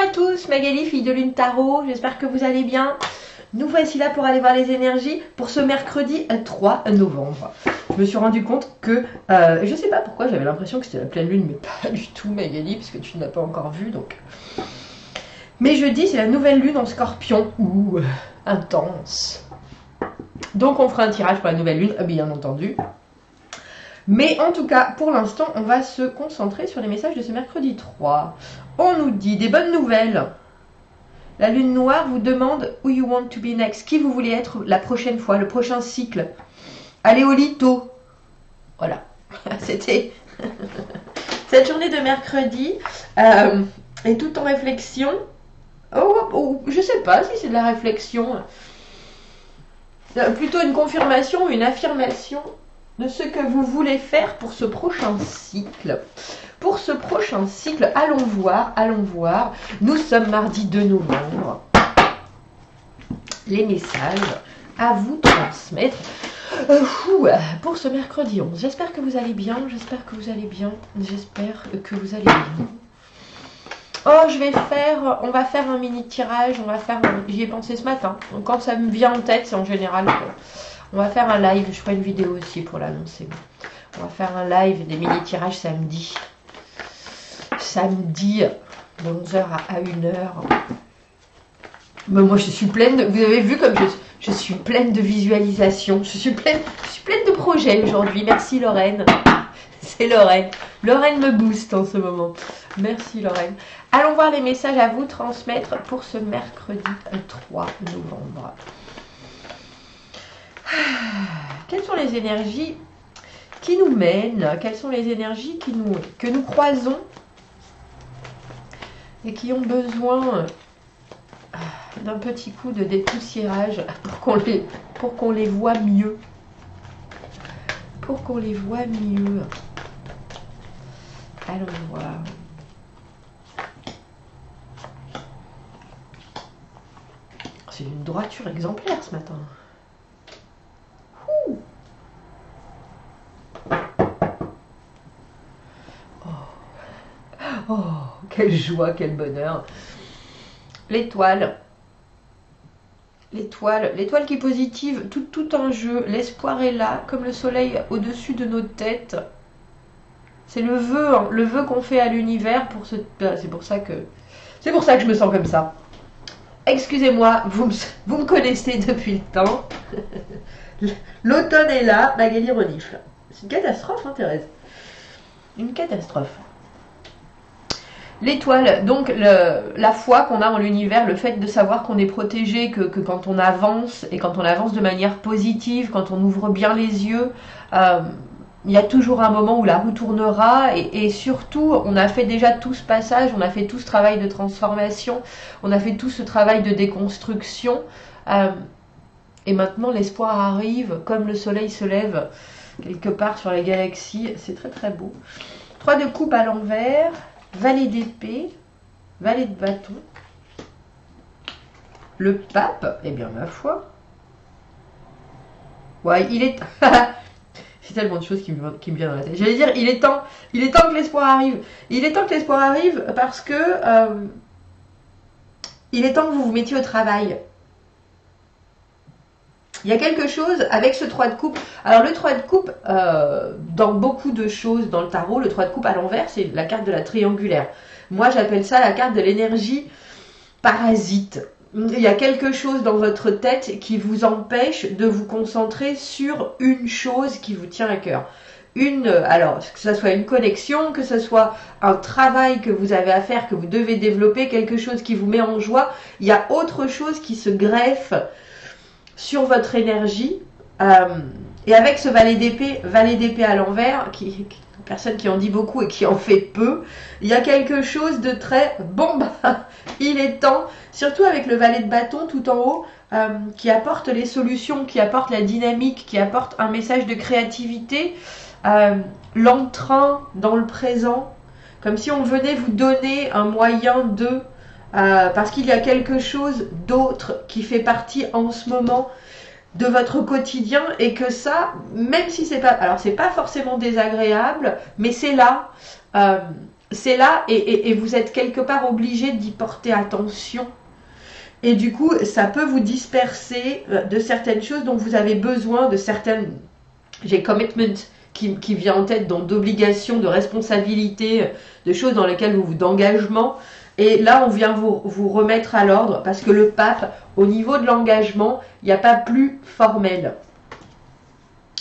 à tous, Magali, fille de Lune Tarot, j'espère que vous allez bien. Nous voici là pour aller voir les énergies pour ce mercredi 3 novembre. Je me suis rendu compte que, je sais pas pourquoi, j'avais l'impression que c'était la pleine lune, mais pas du tout Magali, puisque tu ne l'as pas encore vu, donc... Mais jeudi, c'est la nouvelle lune en Scorpion, intense. Donc on fera un tirage pour la nouvelle lune, bien entendu. Mais en tout cas, pour l'instant, on va se concentrer sur les messages de ce mercredi 3. On nous dit des bonnes nouvelles. La lune noire vous demande who you want to be next. Qui vous voulez être la prochaine fois, le prochain cycle. Allez au lito. Voilà. C'était cette journée de mercredi. Et tout en réflexion. Je sais pas si c'est de la réflexion. Plutôt une confirmation, une affirmation de ce que vous voulez faire pour ce prochain cycle. Pour ce prochain cycle, allons voir. Nous sommes mardi 2 novembre. Les messages à vous transmettre pour ce mercredi 11. J'espère que vous allez bien, Oh, on va faire un mini tirage, j'y ai pensé ce matin. Donc, quand ça me vient en tête, c'est en général... On va faire un live, je ferai une vidéo aussi pour l'annoncer. On va faire un live des mini-tirages samedi. Samedi, de 11h à 1h. Mais moi, je suis pleine de... Vous avez vu comme je suis pleine de visualisation. Je suis pleine de projets aujourd'hui. Merci Lorraine. C'est Lorraine. Lorraine me booste en ce moment. Merci Lorraine. Allons voir les messages à vous transmettre pour ce mercredi 3 novembre. Quelles sont les énergies qui nous mènent? Quelles sont les énergies que nous croisons et qui ont besoin d'un petit coup de dépoussiérage pour qu'on les voit mieux? Pour qu'on les voit mieux. Allons voir. C'est une droiture exemplaire ce matin. Oh, quelle joie, quel bonheur. L'étoile. L'étoile qui est positive, tout en jeu. L'espoir est là, comme le soleil au-dessus de nos têtes. C'est le vœu qu'on fait à l'univers pour ce... C'est pour ça que je me sens comme ça. Excusez-moi, vous me connaissez depuis le temps. L'automne est là, Magali renifle. C'est une catastrophe, hein, Thérèse? Une catastrophe. L'étoile, donc la foi qu'on a en l'univers, le fait de savoir qu'on est protégé, que quand on avance, et quand on avance de manière positive, quand on ouvre bien les yeux, il y a toujours un moment où la roue tournera, et surtout, on a fait déjà tout ce passage, on a fait tout ce travail de transformation, on a fait tout ce travail de déconstruction, et maintenant l'espoir arrive, comme le soleil se lève quelque part sur la galaxie, c'est très très beau. 3 de coupe à l'envers. Valet d'épée, valet de bâton, le pape, eh bien ma foi. Ouais, il est... C'est tellement de choses qui me viennent dans la tête. J'allais dire, il est temps que l'espoir arrive. Il est temps que l'espoir arrive parce que... il est temps que vous vous mettiez au travail. Il y a quelque chose avec ce 3 de coupe. Alors le 3 de coupe, dans beaucoup de choses dans le tarot, le 3 de coupe à l'envers, c'est la carte de la triangulaire. Moi, j'appelle ça la carte de l'énergie parasite. Il y a quelque chose dans votre tête qui vous empêche de vous concentrer sur une chose qui vous tient à cœur. Alors, que ce soit une connexion, que ce soit un travail que vous avez à faire, que vous devez développer, quelque chose qui vous met en joie, il y a autre chose qui se greffe sur votre énergie, et avec ce valet d'épée à l'envers, personne qui en dit beaucoup et qui en fait peu, il y a quelque chose de très bon, il est temps, surtout avec le valet de bâton tout en haut, qui apporte les solutions, qui apporte la dynamique, qui apporte un message de créativité, l'entrain dans le présent, comme si on venait vous donner un moyen de... parce qu'il y a quelque chose d'autre qui fait partie en ce moment de votre quotidien, et que ça, même si c'est pas... Alors c'est pas forcément désagréable, mais c'est là. c'est là et vous êtes quelque part obligé d'y porter attention. Et du coup, ça peut vous disperser de certaines choses dont vous avez besoin, de certaines... J'ai commitment qui vient en tête, donc d'obligations, de responsabilités, de choses dans lesquelles d'engagement. Et là, on vient vous remettre à l'ordre parce que le pape, au niveau de l'engagement, il n'y a pas plus formel.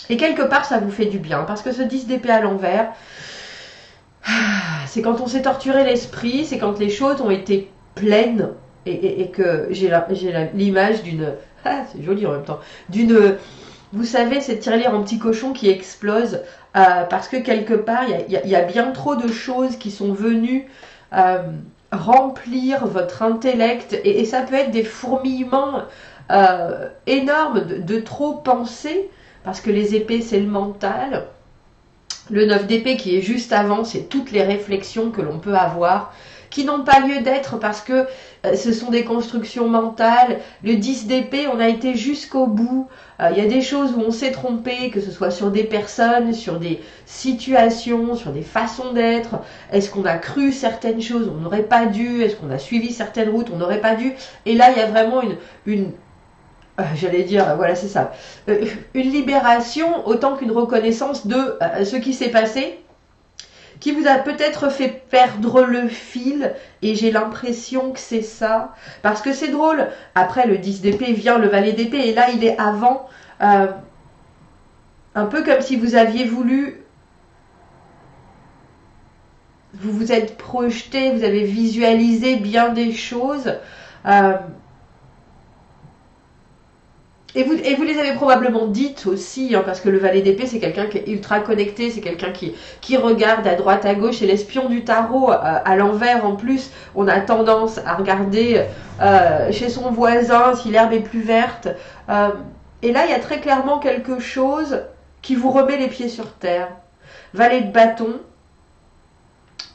Et quelque part, ça vous fait du bien parce que ce 10 d'épée à l'envers, c'est quand on s'est torturé l'esprit, c'est quand les choses ont été pleines et que j'ai l'image d'une... Ah, c'est joli en même temps. D'une... Vous savez, cette tirelire en petit cochon qui explose parce que quelque part, il y a bien trop de choses qui sont venues remplir votre intellect. Et ça peut être des fourmillements énormes de trop penser, parce que les épées, c'est le mental. Le 9 d'épée qui est juste avant, c'est toutes les réflexions que l'on peut avoir, qui n'ont pas lieu d'être parce que ce sont des constructions mentales. Le 10 d'épée, on a été jusqu'au bout. Il y a des choses où on s'est trompé, que ce soit sur des personnes, sur des situations, sur des façons d'être. Est-ce qu'on a cru certaines choses, on n'aurait pas dû? Est-ce qu'on a suivi certaines routes, on n'aurait pas dû? Et là, il y a vraiment j'allais dire, voilà, c'est ça. Une libération autant qu'une reconnaissance de ce qui s'est passé, qui vous a peut-être fait perdre le fil, et j'ai l'impression que c'est ça, parce que c'est drôle, après le 10 d'épée vient le valet d'épée, et là il est avant, un peu comme si vous aviez voulu, vous vous êtes projeté, vous avez visualisé bien des choses, et vous les avez probablement dites aussi, hein, parce que le valet d'épée, c'est quelqu'un qui est ultra connecté, c'est quelqu'un qui regarde à droite, à gauche, et l'espion du tarot, à l'envers en plus, on a tendance à regarder chez son voisin si l'herbe est plus verte. Et là, il y a très clairement quelque chose qui vous remet les pieds sur terre. Valet de bâton,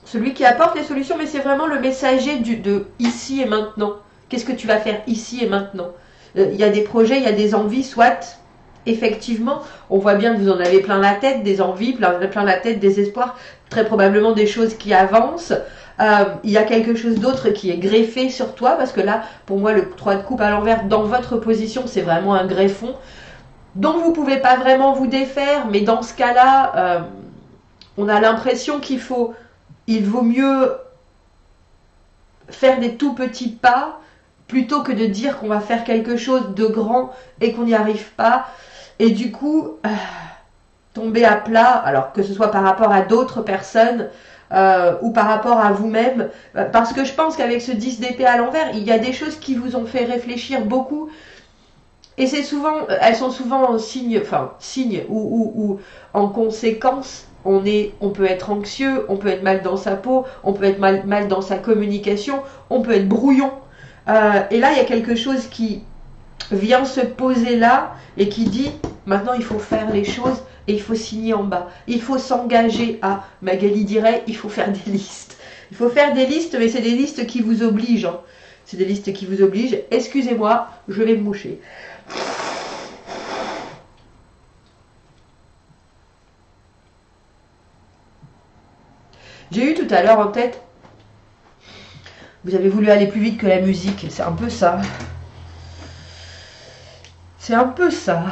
celui qui apporte les solutions, mais c'est vraiment le messager de ici et maintenant. Qu'est-ce que tu vas faire ici et maintenant? Il y a des projets, il y a des envies, soit effectivement, on voit bien que vous en avez plein la tête, des envies, plein la tête, des espoirs, très probablement des choses qui avancent. Il y a quelque chose d'autre qui est greffé sur toi, parce que là, pour moi, le 3 de coupe à l'envers, dans votre position, c'est vraiment un greffon, dont vous ne pouvez pas vraiment vous défaire, mais dans ce cas-là, on a l'impression il vaut mieux faire des tout petits pas, plutôt que de dire qu'on va faire quelque chose de grand et qu'on n'y arrive pas. Et du coup, tomber à plat, alors que ce soit par rapport à d'autres personnes ou par rapport à vous-même. Parce que je pense qu'avec ce 10 d'épée à l'envers, il y a des choses qui vous ont fait réfléchir beaucoup. Et c'est souvent, elles sont souvent en signe ou en conséquence. On peut être anxieux, on peut être mal dans sa peau, on peut être mal dans sa communication, on peut être brouillon. Et là, il y a quelque chose qui vient se poser là et qui dit, maintenant il faut faire les choses et il faut signer en bas. Il faut s'engager à, Magali dirait, il faut faire des listes. Il faut faire des listes, mais c'est des listes qui vous obligent. Hein. C'est des listes qui vous obligent. Excusez-moi, je vais me moucher. J'ai eu tout à l'heure en tête, vous avez voulu aller plus vite que la musique, c'est un peu ça. C'est un peu ça.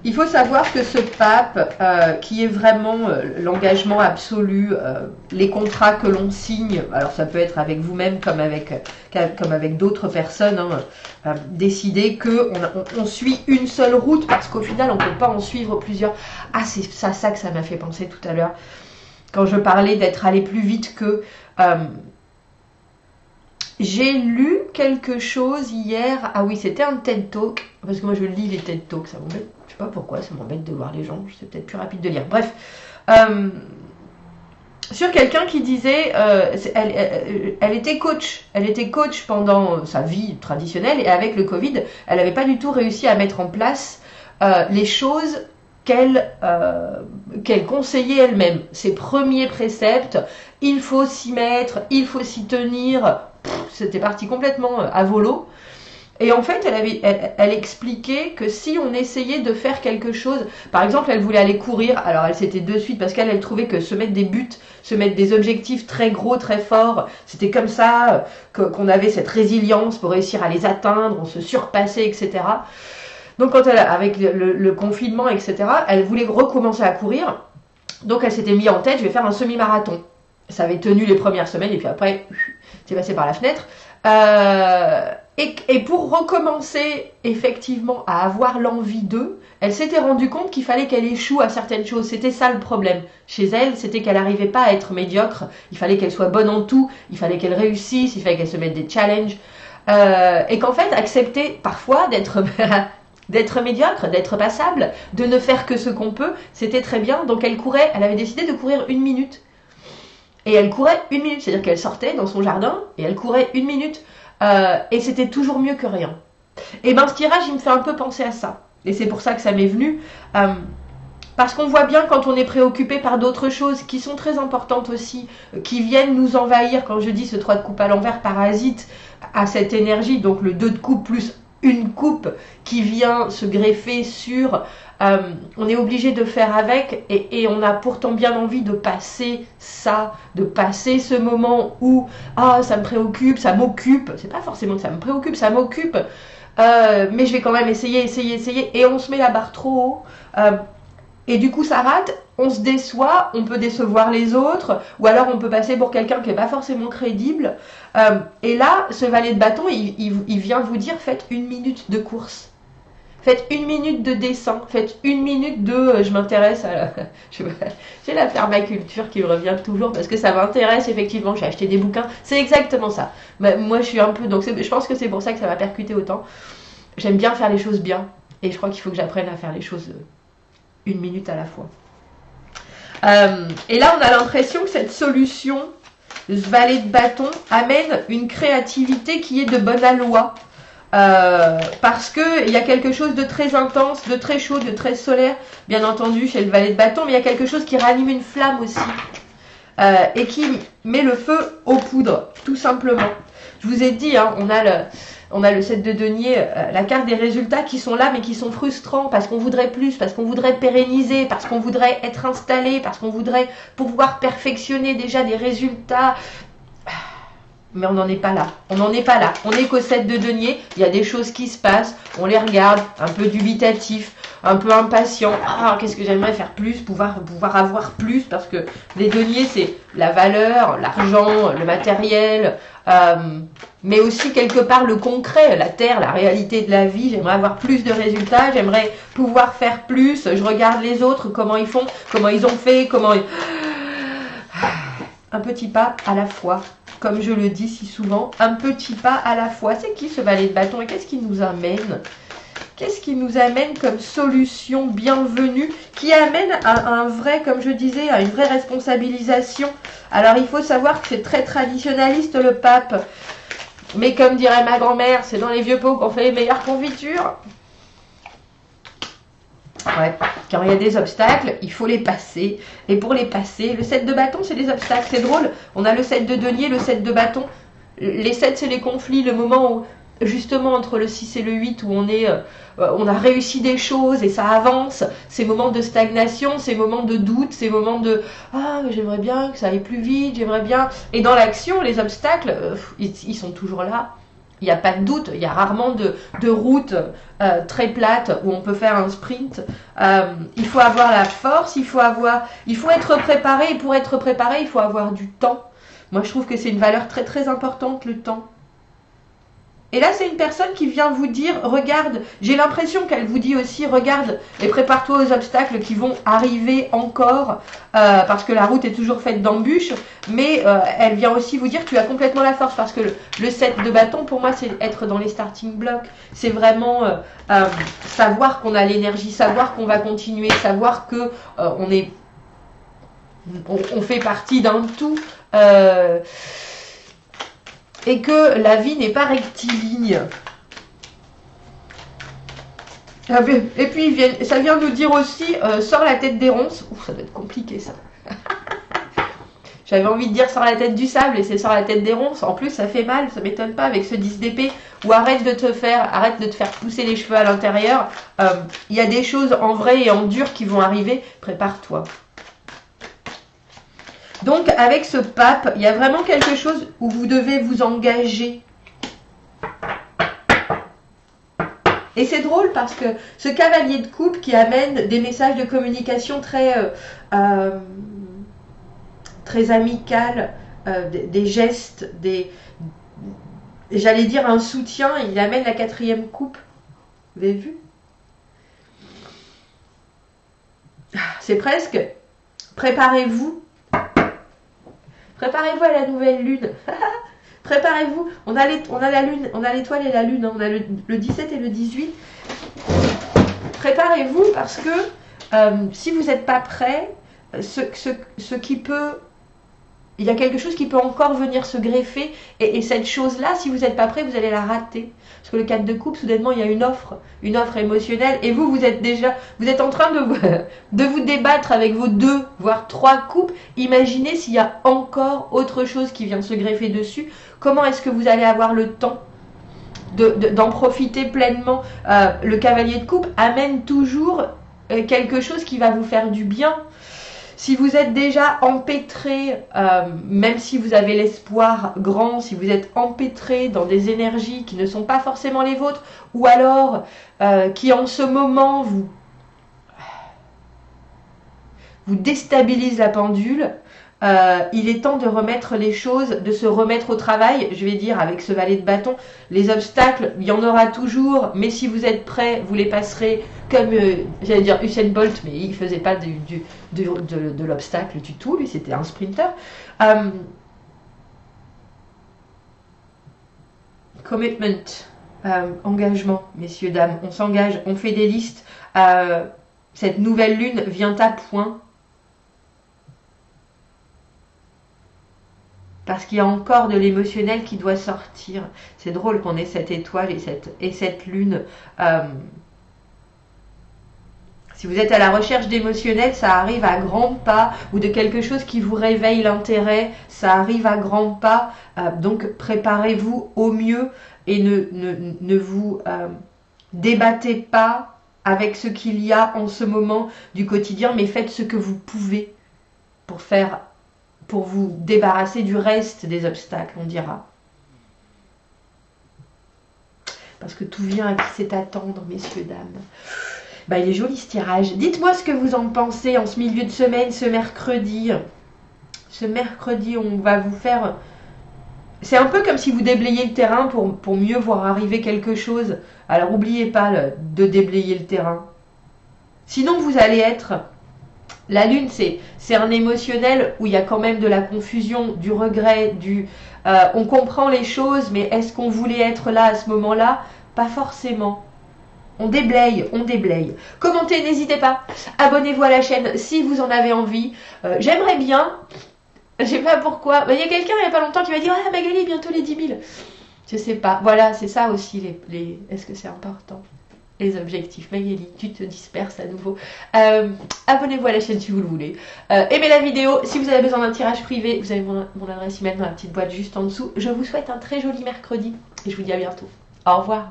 Il faut savoir que ce pape, qui est vraiment l'engagement absolu, les contrats que l'on signe, alors ça peut être avec vous-même comme avec d'autres personnes, hein, décider qu'on suit une seule route, parce qu'au final on ne peut pas en suivre plusieurs. Ah, c'est ça que ça m'a fait penser tout à l'heure, quand je parlais d'être allé plus vite que... j'ai lu quelque chose hier, ah oui, c'était un TED Talk, parce que moi je lis les TED Talks, ça m'embête, je sais pas pourquoi, ça m'embête de voir les gens, c'est peut-être plus rapide de lire. Bref, sur quelqu'un qui disait, elle était coach pendant sa vie traditionnelle, et avec le Covid, elle n'avait pas du tout réussi à mettre en place les choses qu'elle conseillait elle-même. Ses premiers préceptes, il faut s'y mettre, il faut s'y tenir, c'était parti complètement à volo. Et en fait, elle expliquait que si on essayait de faire quelque chose, par exemple, elle voulait aller courir, alors elle s'était de suite, parce qu'elle trouvait que se mettre des buts, se mettre des objectifs très gros, très forts, c'était comme ça qu'on avait cette résilience pour réussir à les atteindre, on se surpassait, etc. Donc quand avec le confinement, etc., elle voulait recommencer à courir, donc elle s'était mis en tête, je vais faire un semi-marathon. Ça avait tenu les premières semaines, et puis après, c'est passé par la fenêtre. Et pour recommencer effectivement à avoir l'envie d'eux, elle s'était rendue compte qu'il fallait qu'elle échoue à certaines choses. C'était ça le problème. Chez elle, c'était qu'elle n'arrivait pas à être médiocre. Il fallait qu'elle soit bonne en tout. Il fallait qu'elle réussisse. Il fallait qu'elle se mette des challenges. Et qu'en fait, accepter parfois d'être médiocre, d'être passable, de ne faire que ce qu'on peut, c'était très bien. Donc elle avait décidé de courir 1 minute. Et elle courait 1 minute. C'est-à-dire qu'elle sortait dans son jardin et elle courait 1 minute. Et c'était toujours mieux que rien. Et ben ce tirage, il me fait un peu penser à ça. Et c'est pour ça que ça m'est venu. Parce qu'on voit bien quand on est préoccupé par d'autres choses qui sont très importantes aussi, qui viennent nous envahir. Quand je dis ce 3 de coupe à l'envers parasite à cette énergie, donc le 2 de coupe plus une coupe qui vient se greffer sur... on est obligé de faire avec et on a pourtant bien envie de passer ça, de passer ce moment où ça me préoccupe, ça m'occupe, c'est pas forcément que ça me préoccupe, ça m'occupe, mais je vais quand même essayer et on se met la barre trop haut et du coup ça rate, on se déçoit, on peut décevoir les autres ou alors on peut passer pour quelqu'un qui n'est pas forcément crédible et là ce valet de bâton il vient vous dire faites 1 minute de course. Faites 1 minute de dessin, faites 1 minute de je m'intéresse à j'ai la permaculture qui me revient toujours parce que ça m'intéresse effectivement, j'ai acheté des bouquins, c'est exactement ça. Moi je suis un peu, donc je pense que c'est pour ça que ça m'a percuté autant. J'aime bien faire les choses bien et je crois qu'il faut que j'apprenne à faire les choses 1 minute à la fois. Et là on a l'impression que cette solution, ce valet de bâton, amène une créativité qui est de bonne aloi. Parce qu'il y a quelque chose de très intense, de très chaud, de très solaire, bien entendu chez le valet de bâton, mais il y a quelque chose qui ranime une flamme aussi et qui met le feu aux poudres, tout simplement. Je vous ai dit, hein, on a le 7 de denier, la carte des résultats qui sont là mais qui sont frustrants parce qu'on voudrait plus, parce qu'on voudrait pérenniser, parce qu'on voudrait être installé, parce qu'on voudrait pouvoir perfectionner déjà des résultats. Mais on n'en est pas là. On n'en est pas là. On est qu'au 7 de denier. Il y a des choses qui se passent. On les regarde, un peu dubitatif, un peu impatient. Qu'est-ce que j'aimerais faire plus, pouvoir avoir plus, parce que les deniers, c'est la valeur, l'argent, le matériel, mais aussi quelque part le concret, la terre, la réalité de la vie. J'aimerais avoir plus de résultats. J'aimerais pouvoir faire plus. Je regarde les autres, comment ils font, comment ils ont fait, Un petit pas à la fois. Comme je le dis si souvent, un petit pas à la fois. C'est qui ce valet de bâton et qu'est-ce qui nous amène? Qu'est-ce qui nous amène comme solution bienvenue qui amène à un vrai, comme je disais, à une vraie responsabilisation? Alors il faut savoir que c'est très traditionnaliste le pape. Mais comme dirait ma grand-mère, c'est dans les vieux pots qu'on fait les meilleures confitures. Ouais, quand il y a des obstacles, il faut les passer. Et pour les passer, le 7 de bâton, c'est des obstacles. C'est drôle. On a le 7 de denier, le 7 de bâton. Les 7, c'est les conflits. Le moment où, justement, entre le 6 et le 8, où on a réussi des choses et ça avance. Ces moments de stagnation, ces moments de doute, ces moments de « Ah, j'aimerais bien que ça aille plus vite, j'aimerais bien... » Et dans l'action, les obstacles, ils sont toujours là. Il n'y a pas de doute, il y a rarement de route très plate où on peut faire un sprint. Il faut avoir la force, il faut être préparé. Et pour être préparé, il faut avoir du temps. Moi, je trouve que c'est une valeur très très importante, le temps. Et là, c'est une personne qui vient vous dire, regarde, j'ai l'impression qu'elle vous dit aussi, regarde, et prépare-toi aux obstacles qui vont arriver encore, parce que la route est toujours faite d'embûches, mais elle vient aussi vous dire, tu as complètement la force, parce que le 7 de bâton, pour moi, c'est être dans les starting blocks, c'est vraiment savoir qu'on a l'énergie, savoir qu'on va continuer, savoir que on fait partie d'un tout, et que la vie n'est pas rectiligne. Et puis ça vient nous dire aussi, sors la tête des ronces. Ouh, ça doit être compliqué ça. J'avais envie de dire sors la tête du sable et c'est sors la tête des ronces. En plus, ça fait mal, ça m'étonne pas avec ce 10 d'épée. Ou arrête de te faire pousser les cheveux à l'intérieur. Il y a des choses en vrai et en dur qui vont arriver. Prépare-toi. Donc, avec ce pape, il y a vraiment quelque chose où vous devez vous engager. Et c'est drôle parce que ce cavalier de coupe qui amène des messages de communication très amical, des gestes, j'allais dire un soutien, il amène la 4e coupe. Vous avez vu? C'est presque, préparez-vous. Préparez-vous à la nouvelle lune. Préparez-vous. On a la lune, on a l'étoile et la lune. Hein. On a le 17 et le 18. Préparez-vous parce que si vous n'êtes pas prêt, ce qui peut... Il y a quelque chose qui peut encore venir se greffer. Et cette chose-là, si vous n'êtes pas prêt, vous allez la rater. Parce que le 4 de coupe, soudainement, il y a une offre émotionnelle. Et vous êtes en train de vous débattre avec vos 2, voire 3 coupes. Imaginez s'il y a encore autre chose qui vient se greffer dessus. Comment est-ce que vous allez avoir le temps d'en profiter pleinement? Le cavalier de coupe amène toujours quelque chose qui va vous faire du bien. Si vous êtes déjà empêtré, même si vous avez l'espoir grand, si vous êtes empêtré dans des énergies qui ne sont pas forcément les vôtres, ou alors qui en ce moment vous déstabilisent la pendule, il est temps de remettre les choses, de se remettre au travail. Je vais dire avec ce valet de bâton, les obstacles, il y en aura toujours, mais si vous êtes prêts, vous les passerez comme, j'allais dire Usain Bolt, mais il ne faisait pas de l'obstacle du tout, lui c'était un sprinter. Commitment, engagement, messieurs, dames, on s'engage, on fait des listes. Cette nouvelle lune vient à point. Parce qu'il y a encore de l'émotionnel qui doit sortir. C'est drôle qu'on ait cette étoile et cette lune. Si vous êtes à la recherche d'émotionnel, ça arrive à grands pas, ou de quelque chose qui vous réveille l'intérêt, ça arrive à grands pas. Donc préparez-vous au mieux et ne vous débattez pas avec ce qu'il y a en ce moment du quotidien, mais faites ce que vous pouvez pour vous débarrasser du reste des obstacles, on dira. Parce que tout vient à qui sait attendre, messieurs, dames. Bah, il est joli ce tirage. Dites-moi ce que vous en pensez en ce milieu de semaine, ce mercredi. Ce mercredi, on va vous faire... C'est un peu comme si vous déblayez le terrain pour mieux voir arriver quelque chose. Alors, n'oubliez pas de déblayer le terrain. Sinon, vous allez être... La lune, c'est un émotionnel où il y a quand même de la confusion, du regret, on comprend les choses, mais est-ce qu'on voulait être là à ce moment-là? Pas forcément. On déblaye, on déblaye. Commentez, n'hésitez pas. Abonnez-vous à la chaîne si vous en avez envie. J'aimerais bien, je sais pas pourquoi, il y a quelqu'un il n'y a pas longtemps qui m'a dit « Ah Magali, bientôt les 10 000 ». Je sais pas. Voilà, c'est ça aussi, est-ce que c'est important? Les objectifs. Magali, tu te disperses à nouveau. Abonnez-vous à la chaîne si vous le voulez. Aimez la vidéo. Si vous avez besoin d'un tirage privé, vous avez mon adresse email dans la petite boîte juste en dessous. Je vous souhaite un très joli mercredi et je vous dis à bientôt. Au revoir.